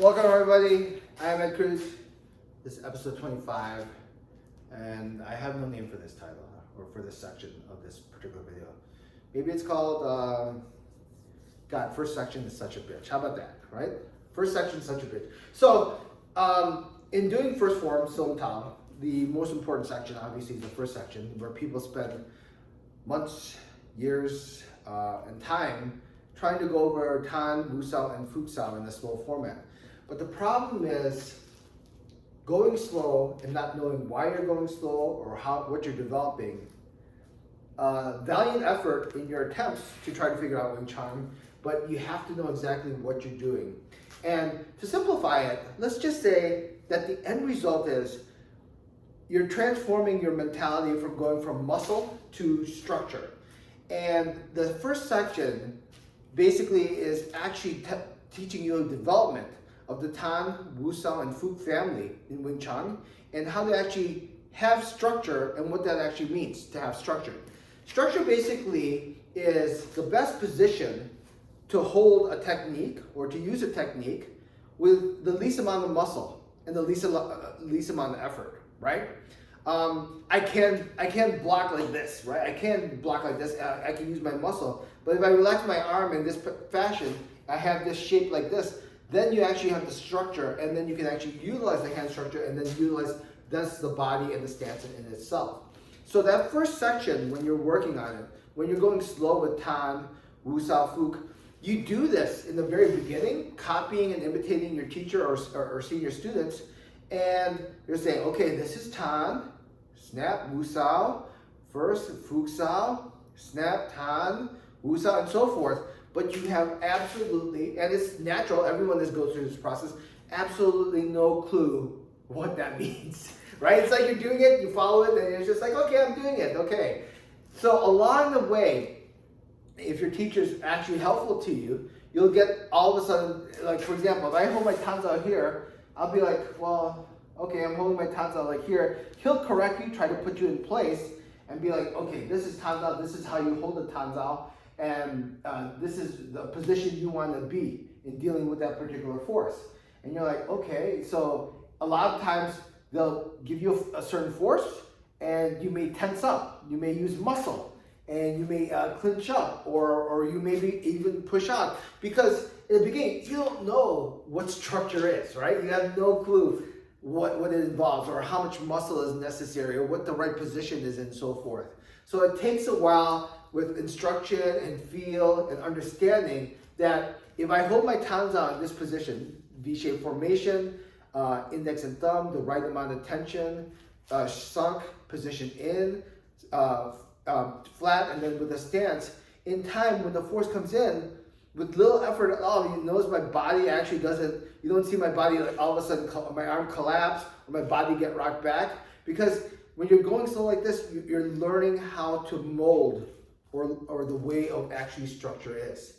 Welcome everybody, I'm Ed Cruz. This is episode 25 and I have no name for this title or for this section of this particular video. Maybe it's called, God, first section is such a bitch. How about that, right? First section is such a bitch. So, in doing first form, Song Tao, the most important section obviously is the first section where people spend months, years, and time trying to go over Tan, Wu Sao, and Fu Sao in a slow format. But the problem is going slow and not knowing why you're going slow or what you're developing. Valiant effort in your attempts to try to figure out Wing Chun, but you have to know exactly what you're doing. And to simplify it, let's just say that the end result is you're transforming your mentality from going from muscle to structure. And the first section basically is actually teaching you development of the Tan, Wu Sao, and Fu family in Wing Chun, and how to actually have structure and what that actually means to have structure. Structure basically is the best position to hold a technique or to use a technique with the least amount of muscle and the least amount of effort, right? I can block like this, right? I can block like this. I can use my muscle, but if I relax my arm in this fashion, I have this shape like this. Then you actually have the structure, and then you can actually utilize the hand structure, and then utilize that's the body and the stance in itself. So that first section, when you're working on it, when you're going slow with Tan, Wu Sao, Fu, you do this in the very beginning, copying and imitating your teacher or senior students, and you're saying, okay, this is Tan, snap, Wu Sao, first Fu Sao, snap, Tan, Wu Sao, and so forth. But you have absolutely, and it's natural, everyone that goes through this process, absolutely no clue what that means, right? It's like you're doing it, you follow it, and it's just like, okay, I'm doing it, okay. So along the way, if your teacher's actually helpful to you, you'll get all of a sudden, like for example, if I hold my tans out here, I'll be like, well, okay, I'm holding my tans out like here. He'll correct you, try to put you in place, and be like, okay, this is tans out, this is how you hold the tans out. And this is the position you want to be in dealing with that particular force. And you're like, okay, so a lot of times they'll give you a certain force and you may tense up, you may use muscle, and you may clinch up, or you maybe even push out. Because in the beginning, you don't know what structure is, right? You have no clue what it involves or how much muscle is necessary or what the right position is and so forth. So it takes a while with instruction and feel and understanding that if I hold my tans out in this position, V-shaped formation, index and thumb, the right amount of tension, sunk, position in, flat, and then with a stance, in time when the force comes in, with little effort at all, you notice my body actually doesn't, you don't see my body like all of a sudden my arm collapse or my body get rocked back, because when you're going slow like this, you're learning how to mold or the way of actually structure is.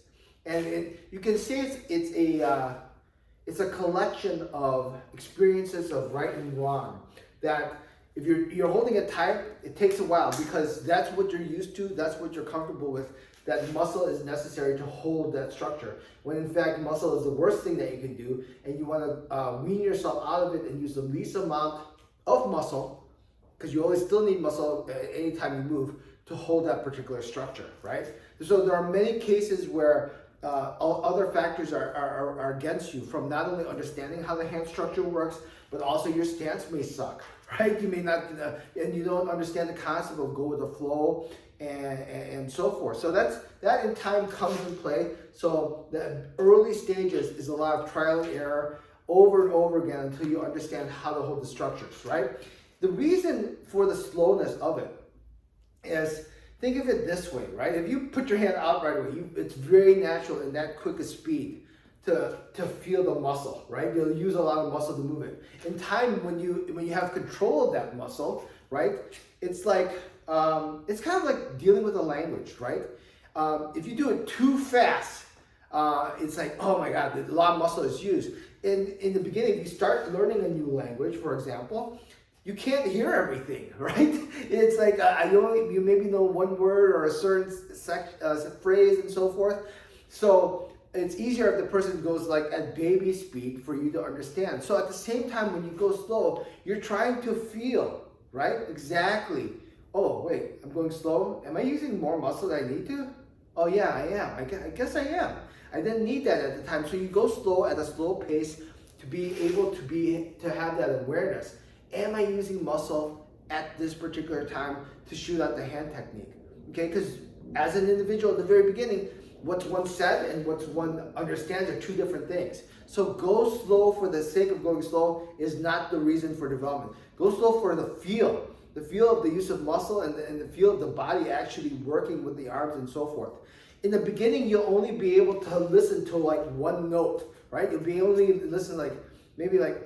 And you can say it's a collection of experiences of right and wrong, that if you're holding it tight, it takes a while because that's what you're used to, that's what you're comfortable with, that muscle is necessary to hold that structure. When in fact, muscle is the worst thing that you can do, and you want to wean yourself out of it and use the least amount of muscle, because you always still need muscle anytime you move to hold that particular structure, right? So there are many cases where other factors are against you, from not only understanding how the hand structure works, but also your stance may suck, right? You may not, and you don't understand the concept of go with the flow and so forth. So that in time comes in play. So the early stages is a lot of trial and error over and over again until you understand how to hold the structures, right? The reason for the slowness of it is, think of it this way, right? If you put your hand out right away, it's very natural in that quick a speed to feel the muscle, right? You'll use a lot of muscle to move it. In time, when you have control of that muscle, right? It's like it's kind of like dealing with a language, right? If you do it too fast, it's like, oh my God, a lot of muscle is used. In the beginning, if you start learning a new language, for example, you can't hear everything, right? It's like you maybe know one word or a certain phrase and so forth. So it's easier if the person goes like at baby speed for you to understand. So at the same time, when you go slow, you're trying to feel, right? Exactly. Oh, wait, I'm going slow. Am I using more muscle than I need to? Oh yeah, I am. I guess I am. I didn't need that at the time. So you go slow at a slow pace to be able to have that awareness. Am I using muscle at this particular time to shoot out the hand technique? Okay, because as an individual at the very beginning, what's one said and what's one understands are two different things. So go slow for the sake of going slow is not the reason for development. Go slow for the feel of the use of muscle and the feel of the body actually working with the arms and so forth. In the beginning, you'll only be able to listen to like one note, right? You'll be able to listen like, maybe like,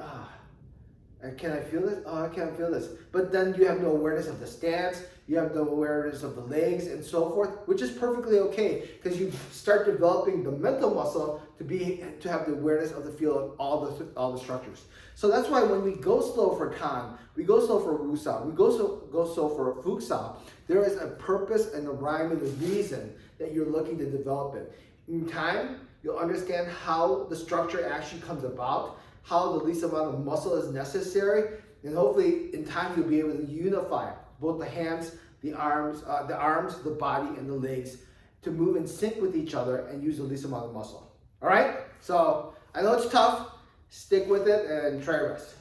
can I feel this? Oh, I can't feel this. But then you have no awareness of the stance, you have no awareness of the legs and so forth, which is perfectly okay because you start developing the mental muscle to have the awareness of the feel of all the structures. So that's why when we go slow for Tan, we go slow for Wusao, we go slow for Fuksao, there is a purpose and a rhyme and a reason that you're looking to develop it. In time, you'll understand how the structure actually comes about, how the least amount of muscle is necessary, and hopefully in time you'll be able to unify both the hands, the arms, the body, and the legs to move in sync with each other and use the least amount of muscle. All right? So I know it's tough. Stick with it and try your best.